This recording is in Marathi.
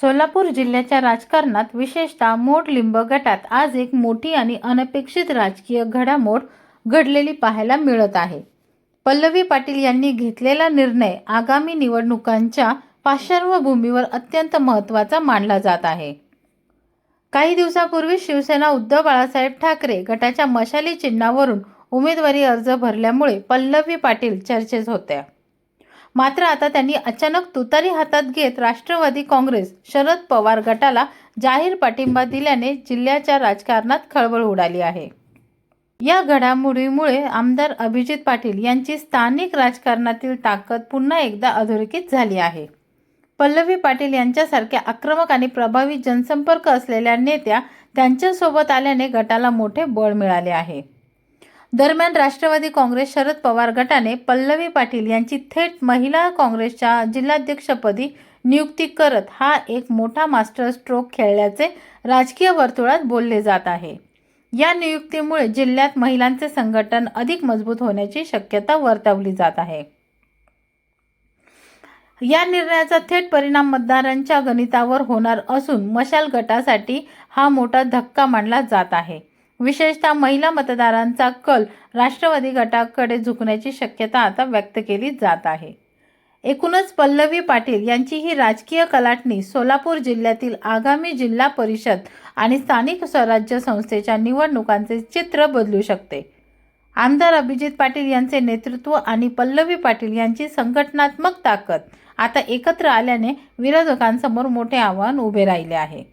सोलापूर जिल्ह्याच्या राजकारणात विशेषतः मोडलिंब गटात आज एक मोठी आणि अनपेक्षित राजकीय घडामोड घडलेली पाहायला मिळत आहे। पल्लवी पाटील यांनी घेतलेला निर्णय आगामी निवडणुकांच्या पार्श्वभूमीवर अत्यंत महत्त्वाचा मानला जात आहे। काही दिवसांपूर्वी शिवसेना उद्धव बाळासाहेब ठाकरे गटाच्या मशाली चिन्हावरून उमेदवारी अर्ज भरल्यामुळे पल्लवी पाटील चर्चेत होत्या। मात्र आता त्यांनी अचानक तुतारी हातात घेत राष्ट्रवादी काँग्रेस शरद पवार गटाला जाहीर पाठिंबा दिल्याने जिल्ह्याच्या राजकारणात खळबळ उडाली आहे। या घडामोडीमुळे आमदार अभिजित पाटील यांची स्थानिक राजकारणातील ताकद पुन्हा एकदा अधोरेखित झाली आहे। पल्लवी पाटील यांच्यासारख्या आक्रमक आणि प्रभावी जनसंपर्क असलेल्या नेत्या त्यांच्यासोबत आल्याने गटाला मोठे बळ मिळाले आहे। दरम्यान राष्ट्रवादी काँग्रेस शरद पवार गटाने पल्लवी पाटील यांची थेट महिला काँग्रेसच्या जिल्हाध्यक्षपदी नियुक्ती करत हा एक मोठा मास्टर स्ट्रोक खेळल्याचे राजकीय वर्तुळात बोलले जात आहे। या नियुक्तीमुळे जिल्ह्यात महिलांचे संघटन अधिक मजबूत होण्याची शक्यता वर्तवली जात आहे। या निर्णयाचा थेट परिणाम मतदारांच्या गणितावर होणार असून मशाल गटासाठी हा मोठा धक्का मानला जात आहे। विशेषतः महिला मतदारांचा कल राष्ट्रवादी गटाकडे झुकण्याची शक्यता आता व्यक्त केली जात आहे। एकूणच पल्लवी पाटील यांची ही राजकीय कलाटणी सोलापूर जिल्ह्यातील आगामी जिल्हा परिषद आणि स्थानिक स्वराज्य संस्थेच्या निवडणुकांचे चित्र बदलू शकते। आमदार अभिजित पाटील यांचे नेतृत्व आणि पल्लवी पाटील यांची संघटनात्मक ताकद आता एकत्र आल्याने विरोधकांसमोर मोठे आव्हान उभे राहिले आहे।